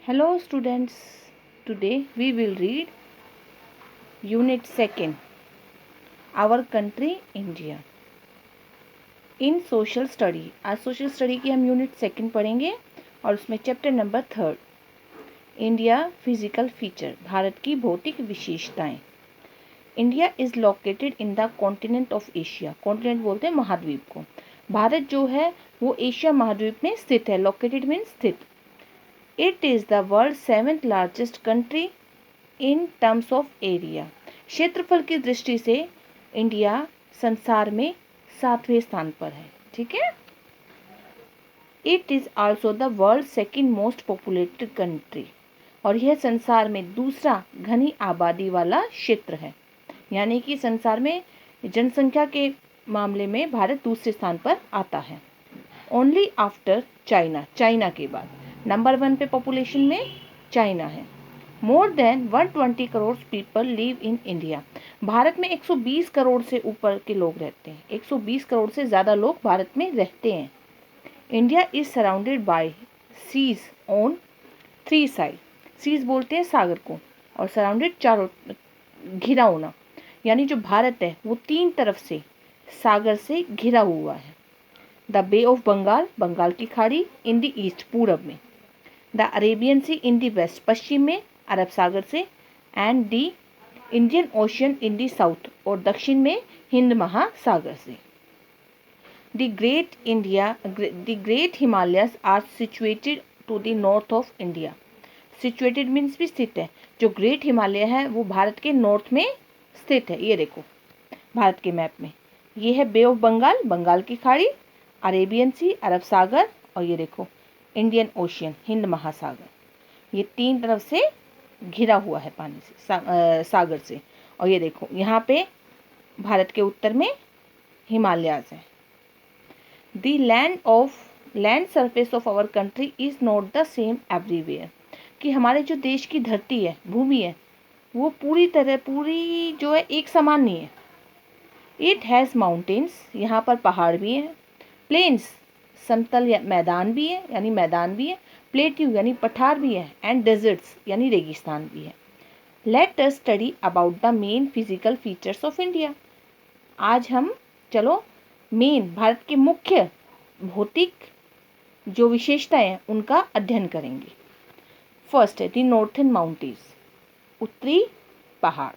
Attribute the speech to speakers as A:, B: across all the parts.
A: Hello students, today we will read Unit 2, Our Country India. In Social Study, आज social study की हम unit 2 पढ़ेंगे और उसमें chapter number 3 India physical feature, Bharat की भौतिक विशेषताएं. India is located in the continent of Asia. Continent बोलते हैं महाद्वीप को. भारत जो है वो एशिया महाद्वीप में स्थित है. लोकेटेड मीन्स स्थित. It is the world's 7th largest country in terms of area. क्षेत्रफल की दृष्टि से इंडिया संसार में 7वें स्थान पर है. ठीक है. It is also the world's second most populated country. और यह संसार में दूसरा घनी आबादी वाला क्षेत्र है. यानी कि संसार में जनसंख्या के मामले में भारत दूसरे स्थान पर आता है. ओनली आफ्टर चाइना, चाइना के बाद नंबर 1 पे पॉपुलेशन में चाइना है. More than 120 crore people live in India. Bharat में 120 करोड़ से ऊपर के लोग रहते हैं. 120 करोड़ से ज़्यादा लोग भारत में रहते हैं. India is surrounded by seas on 3 side. Seas बोलते हैं सागर को, और सराउंडेड चारों घिरा होना. यानी जो भारत है वो 3 तरफ से सागर से घिरा हुआ है. The bay of Bengal, Bengal की खाड़ी, इन द ईस्ट, पूरब में. The Arabian sea in the west, पश्चिम में अरब सागर से. And the Indian ocean in the south, और दक्षिण में हिंद महासागर से. The great Himalayas are situated to the north of India. Situated means भी स्थित है. जो ग्रेट हिमालय है वो भारत के नॉर्थ में स्थित है. ये देखो भारत के मैप में, ये है बे ऑफ बंगाल, बंगाल की खाड़ी, अरेबियन सी, अरब सागर, और ये देखो इंडियन ओशियन, हिंद महासागर. ये 3 तरफ से घिरा हुआ है पानी से, सागर से. और ये देखो यहाँ पे भारत के उत्तर में हिमालयाज है. The land surface of our country is not the same everywhere. कि हमारे जो देश की धरती है, भूमि है, वो पूरी जो है एक समान नहीं है. इट हैज़ माउंटेन्स, यहाँ पर पहाड़ भी हैं. प्लेन्स, समतल या मैदान भी है, यानी मैदान भी है. प्लेट्यू यानी पठार भी है. एंड डेजर्ट्स यानी रेगिस्तान भी है. Let us study about the main physical features of India. आज हम चलो मेन भारत के मुख्य भौतिक जो विशेषताएं हैं उनका अध्ययन करेंगे. फर्स्ट है द नॉर्थर्न माउंटेन्स, उत्तरी पहाड़.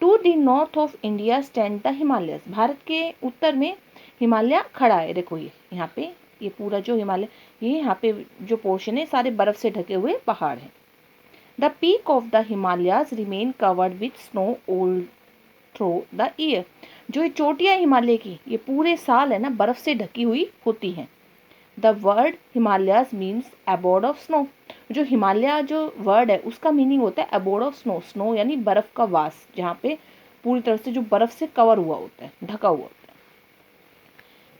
A: To the north of India stand the Himalayas. Bharat के उत्तर में हिमालय खड़ा है. देखो ये यहाँ पे, ये पूरा जो हिमालय, ये यहाँ पे जो पोर्शन है सारे बर्फ से ढके हुए पहाड़ हैं. The peak of the Himalayas remain covered with snow all through the year. जो ये चोटियाँ हिमालय की, ये पूरे साल है ना बर्फ से ढकी हुई होती हैं. The word Himalayas means abode of snow. जो हिमालय जो वर्ड है उसका मीनिंग होता है अबोर्ड ऑफ स्नो. स्नो यानी बर्फ का वास, जहाँ पे पूरी तरह से जो बर्फ से कवर हुआ होता है, ढका हुआ होता है.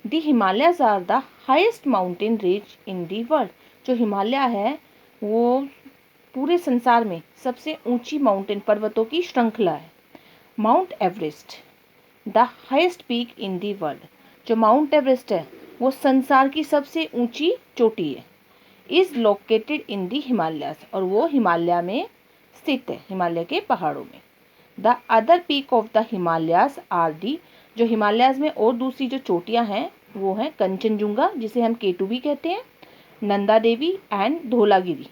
A: The Himalayas are the highest mountain range in the world. जो हिमालय है वो पूरे संसार में सबसे ऊंची माउंटेन पर्वतों की श्रृंखला है. Mount Everest the highest peak in the world. जो माउंट एवरेस्ट है वो संसार की सबसे ऊंची चोटी है. Is located in the Himalayas, और वो हिमालय में स्थित है, हिमालय के पहाड़ों में. The other peak of the Himalayas are the. जो हिमालयाज में और दूसरी जो चोटियां हैं वो हैं कंचनजुंगा, जिसे हम K2 भी कहते हैं, Nanda Devi and Dhaulagiri.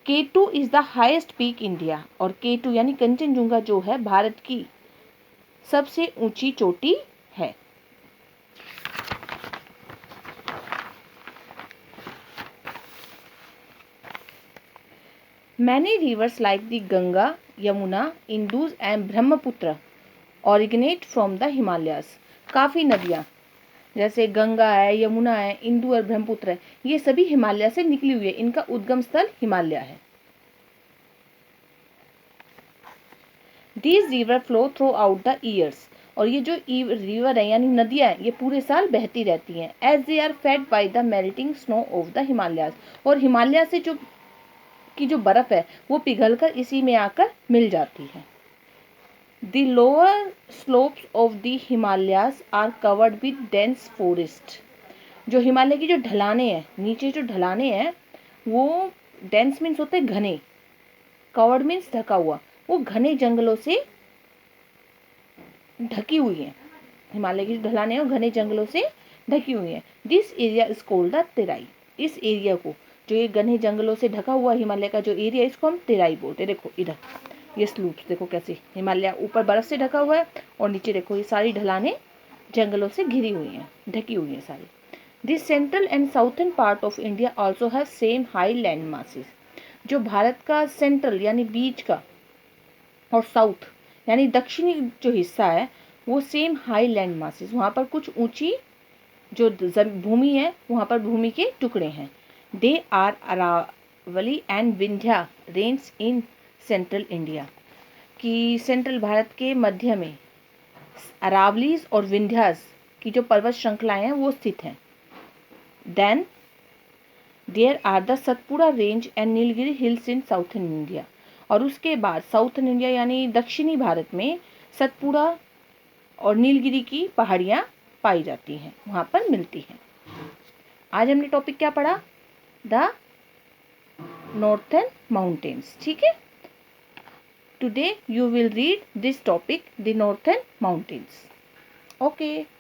A: K2 is the highest peak India, और K2 यानी कंचनजुंगा जो है भारत की सबसे ऊंची चोटी है. Many rivers like the Ganga, Yamuna, Indus and Brahmaputra originate from the Himalayas. काफ़ी नदियाँ जैसे गंगा है, यमुना है, इंदु और ब्रह्मपुत्र है, ये सभी हिमालय से निकली हुई है. इनका उद्गम स्थल हिमालय है. These rivers flow throughout the years. और ये जो रिवर है यानी नदियाँ हैं ये पूरे साल बहती रहती हैं. As they are fed by the melting snow of the Himalayas. और हिमालय से जो बर्फ है वो पिघलकर इसी में आकर मिल जाती है. The lower slopes of the Himalayas are covered with dense forest. जो हिमालय की जो ढलाने हैं, नीचे जो ढलाने हैं वो डेंस मीन्स होते हैं घने, कवर्ड मीन्स ढका हुआ, वो घने जंगलों से ढकी हुई है। हिमालय की जो ढलानें हैं वो घने जंगलों से ढकी हुई है। This area is called the Terai. इस एरिया को, जो ये घने जंगलों से ढका हुआ हिमालय का जो एरिया, इसको हम तेराई बोलते हैं। देखो इधर ये स्लूप्स देखो कैसे, हिमालय ऊपर बर्फ से ढका हुआ है और नीचे देखो ये सारी ढलानें जंगलों से घिरी हुई हैं, ढकी हुई हैं सारी। This central and southern part of India also have same high land masses. जो भारत का सेंट्रल यानी बीच का और साउथ यानी दक्षिणी जो हिस्सा है वो सेम हाई लैंड मासेस, वहाँ पर कुछ ऊंची जो भूमि है वहाँ पर भूमि के टुकड़े हैं। They are Aravalli and Vindhya range in central India, कि सेंट्रल भारत के मध्य में अरावलीज और विंध्यास की जो पर्वत श्रृंखलाएं हैं वो स्थित हैं। Then there are the Satpura range and Nilgiri hills in southern India. और उसके बाद साउथर्न इंडिया यानी दक्षिणी भारत में सतपुड़ा और नीलगिरी की पहाड़ियाँ पाई जाती हैं, वहाँ पर मिलती हैं। आज हमने टॉपिक क्या पढ़ा? The northern mountains. ठीक है, today you will read this topic, the northern mountains. Okay.